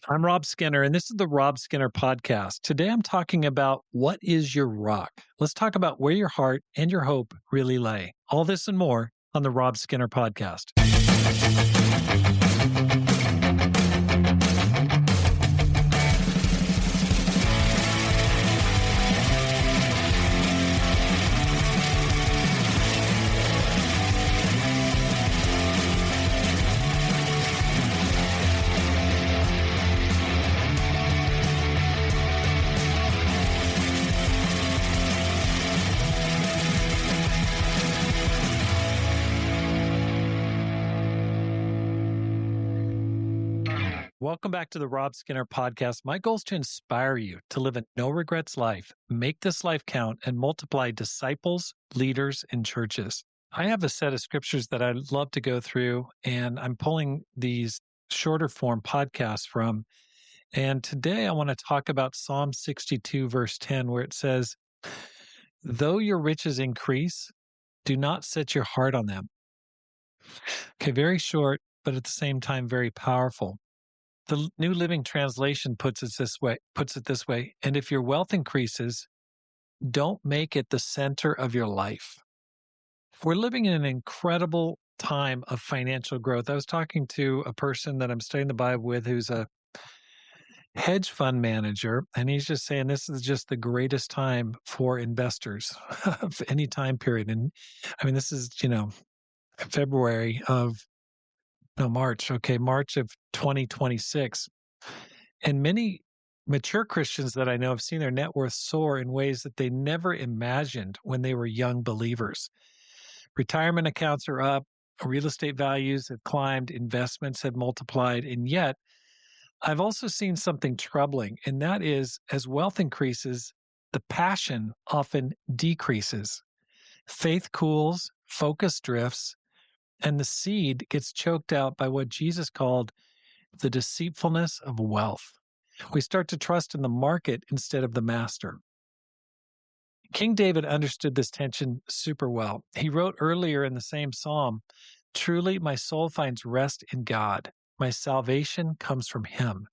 I'm Rob Skinner, and this is the Rob Skinner Podcast. Today I'm talking about what is your rock? Let's talk about where your heart and your hope really lay. All this and more on the Rob Skinner Podcast. Welcome back to the Rob Skinner Podcast. My goal is to inspire you to live a no regrets life, make this life count, and multiply disciples, leaders, and churches. I have a set of scriptures that I'd love to go through, and I'm pulling these shorter form podcasts from. And today I want to talk about Psalm 62, verse 10, where it says, "Though your riches increase, do not set your heart on them." Okay, very short, but at the same time, very powerful. The New Living Translation puts it this way, and if your wealth increases, don't make it the center of your life. We're living in an incredible time of financial growth. I was talking to a person that I'm studying the Bible with who's a hedge fund manager, and he's just saying this is just the greatest time for investors of any time period. And I mean, this is, February of, no, March. Okay, March of 2026. And many mature Christians that I know have seen their net worth soar in ways that they never imagined when they were young believers. Retirement accounts are up, real estate values have climbed, investments have multiplied, and yet I've also seen something troubling, and that is as wealth increases, the passion often decreases. Faith cools, focus drifts, and the seed gets choked out by what Jesus called the deceitfulness of wealth. We start to trust in the market instead of the master. King David understood this tension super well. He wrote earlier in the same psalm, "Truly my soul finds rest in God. My salvation comes from him.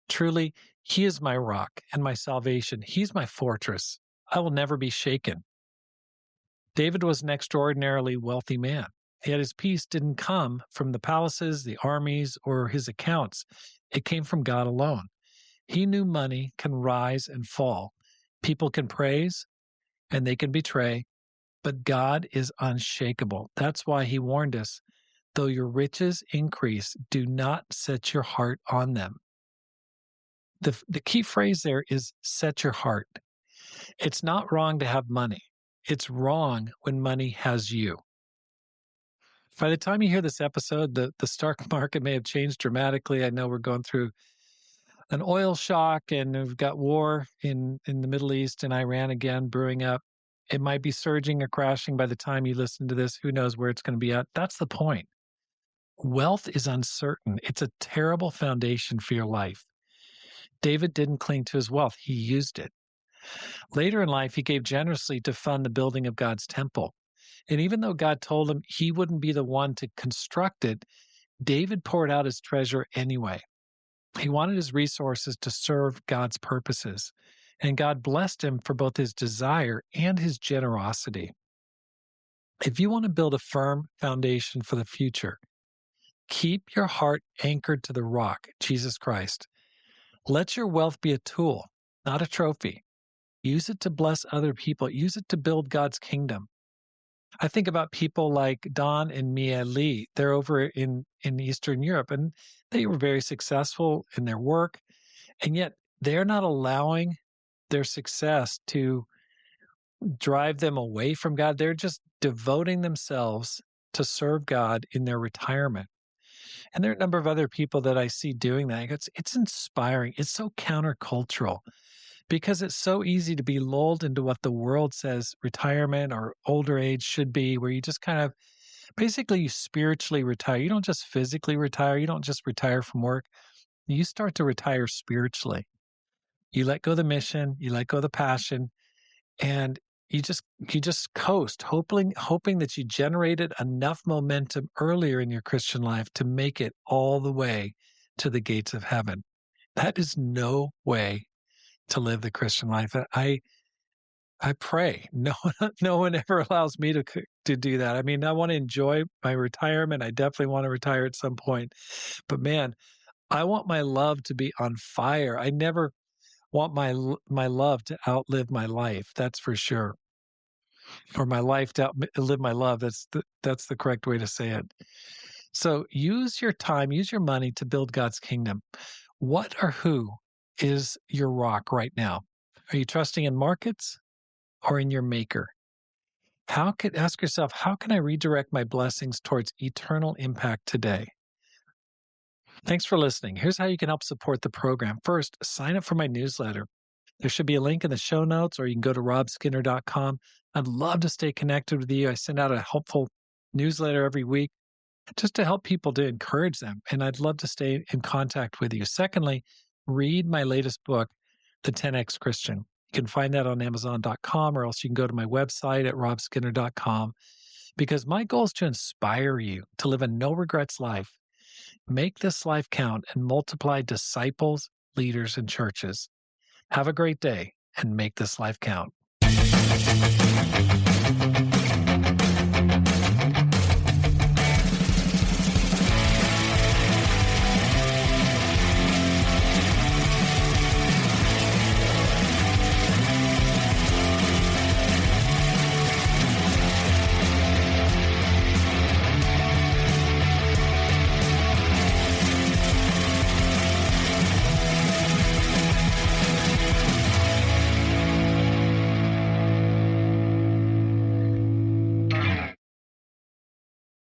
Truly, he is my rock and my salvation. He's my fortress. I will never be shaken." David was an extraordinarily wealthy man. Yet his peace didn't come from the palaces, the armies, or his accounts. It came from God alone. He knew money can rise and fall. People can praise and they can betray, but God is unshakable. That's why he warned us, though your riches increase, do not set your heart on them. The key phrase there is set your heart. It's not wrong to have money. It's wrong when money has you. By the time you hear this episode, the stock market may have changed dramatically. I know we're going through an oil shock and we've got war in the Middle East and Iran again brewing up. It might be surging or crashing by the time you listen to this. Who knows where it's going to be at? That's the point. Wealth is uncertain. It's a terrible foundation for your life. David didn't cling to his wealth. He used it. Later in life, he gave generously to fund the building of God's temple. And even though God told him he wouldn't be the one to construct it, David poured out his treasure anyway. He wanted his resources to serve God's purposes, and God blessed him for both his desire and his generosity. If you want to build a firm foundation for the future, keep your heart anchored to the rock, Jesus Christ. Let your wealth be a tool, not a trophy. Use it to bless other people. Use it to build God's kingdom. I think about people like Don and Mia Lee. They're over in Eastern Europe, and they were very successful in their work, and yet they're not allowing their success to drive them away from God. They're just devoting themselves to serve God in their retirement. And there are a number of other people that I see doing that. It's inspiring. It's so countercultural because it's so easy to be lulled into what the world says retirement or older age should be, where you just kind of basically you spiritually retire. You don't just physically retire. You don't just retire from work. You start to retire spiritually. You let go of the mission, you let go of the passion, and you just coast, hoping that you generated enough momentum earlier in your Christian life to make it all the way to the gates of heaven. That is no way to live the Christian life. I pray no one ever allows me to do that. I mean, I want to enjoy my retirement. I definitely want to retire at some point. But man, I want my love to be on fire. I never want my love to outlive my life. That's for sure. Or my life to outlive my love. That's the correct way to say it. So use your time, use your money to build God's kingdom. What or who is your rock right now? Are you trusting in markets or in your maker? Ask yourself, how can I redirect my blessings towards eternal impact today? Thanks for listening. Here's how you can help support the program. First, sign up for my newsletter. There should be a link in the show notes, or you can go to robskinner.com. I'd love to stay connected with you. I send out a helpful newsletter every week just to help people, to encourage them. And I'd love to stay in contact with you. Secondly, read my latest book, The 10X Christian. You can find that on Amazon.com, or else you can go to my website at robskinner.com, because my goal is to inspire you to live a no regrets life. Make this life count and multiply disciples, leaders, and churches. Have a great day and make this life count.